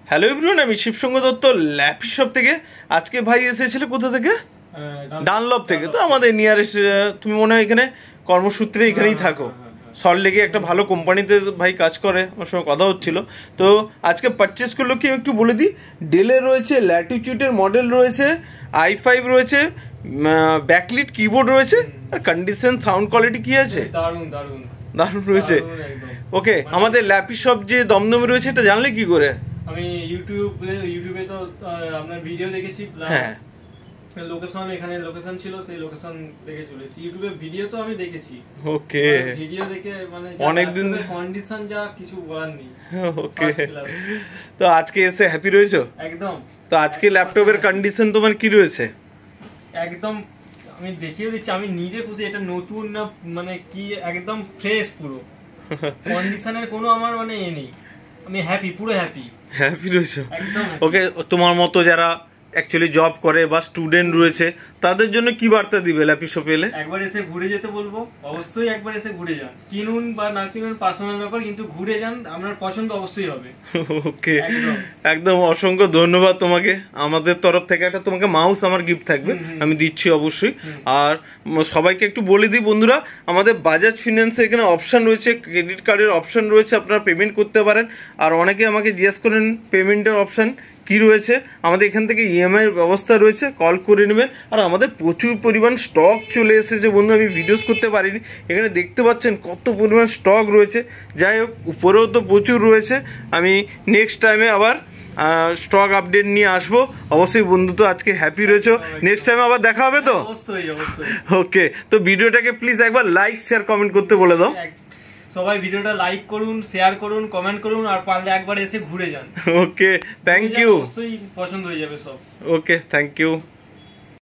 Hello everyone, আমি শিবসঙ্গ Dutta lappy shop থেকে। আজকে ভাই এসেছিল কোথা থেকে? ডানলপ থেকে। তো আমাদের নিয়ারেস্ট, তুমি মনে হয় এখানে কর্মসূত্রে এখানেই থাকো। সল্টলেকে একটা ভালো কোম্পানিতে ভাই কাজ করে, আমার সঙ্গে কথা হচ্ছিল। তো আজকে পারচেস করলো কি একটু বলে দিই। ডেলের রয়েছে, ল্যাটিটিউডের মডেল রয়েছে, i5 রয়েছে, ব্যাকলিট কিবোর্ড রয়েছে, আর কন্ডিশন সাউন্ড কোয়ালিটি কি আছে, দারুণ দারুণ দারুণ রয়েছে। ওকে, আমাদের ল্যাপি শপ যে দমদমে রয়েছে এটা জানলে কি করে? আমি ইউটিউবে তো আপনার ভিডিও দেখেছি, হ্যাঁ, লোকেশন, এখানে লোকেশন ছিল, সেই লোকেশন দেখে চলেছি। ইউটিউবে ভিডিও তো আমি দেখেছি। ওকে, ভিডিও দেখে মানে অনেকদিন কন্ডিশন যা কিছু বলার নেই। ওকে, তো আজকে এসে হ্যাপি রয়েছো? একদম। তো আজকে ল্যাপটপের কন্ডিশন তোমার কি রয়েছে? একদম আমি দেখিয়ে দিচ্ছি, আমি নিজে খুশি। এটা নতুন না মানে কি, একদম ফ্রেশ পুরো। কন্ডিশনের কোনো আমার মানে এ নেই, আমি হ্যাপি, পুরো হ্যাপি। হ্যাপি রয়েছো? একদম। ওকে, তোমার মতো যারা অ্যাকচুয়ালি জব করে বা স্টুডেন্ট রয়েছে তাদের জন্য কি বার্তা দিবে ল্যাপি শপে এলে? একবার এসে ঘুরে যেতে বলবো, অবশ্যই একবার এসে ঘুরে যান। কিনুন বা না কিনুন পার্সোনাল ব্যাপার, কিন্তু ঘুরে যান, আপনার পছন্দ অবশ্যই হবে। ওকে, একদম অসংখ্য ধন্যবাদ তোমাকে। আমাদের তরফ থেকে একটা তোমাকে মাউস আমার গিফট থাকবে, আমি দিচ্ছি অবশ্যই। আর সবাইকে একটু বলে দিই বন্ধুরা, আমাদের বাজাজ ফিন্যান্সে এখানে অপশান রয়েছে, ক্রেডিট কার্ডের অপশান রয়েছে, আপনারা পেমেন্ট করতে পারেন। আর অনেকে আমাকে জিজ্ঞেস করেন পেমেন্টের অপশান কি রয়েছে। আমাদের এখান থেকে ইএমআই এর ব্যবস্থা রয়েছে, কল করে নেবেন। আর আমাদের প্রচুর পরিমাণ স্টক চলে এসেছে বন্ধু, আমি ভিডিওস করতে পারিনি। এখানে দেখতে পাচ্ছেন কত পরিমাণ স্টক রয়েছে। যাই হোক, উপরেও তো প্রচুর রয়েছে। আমি নেক্সট টাইমে আবার স্টক আপডেট নিয়ে আসবো অবশ্যই। বন্ধু তো আজকে হ্যাপি রয়েছো, নেক্সট টাইমে আবার দেখা হবে তো? অবশ্যই অবশ্যই। ওকে, তো ভিডিওটাকে প্লিজ একবার লাইক শেয়ার কমেন্ট করতে বলে দাও। সবাই ভিডিওটা লাইক করুন, শেয়ার করুন, কমেন্ট করুন, আর পারলে একবার এসে ঘুরে যান। ওকে, থ্যাংক ইউ। অবশ্যই পছন্দ হয়ে যাবে সব। ওকে, থ্যাংক ইউ।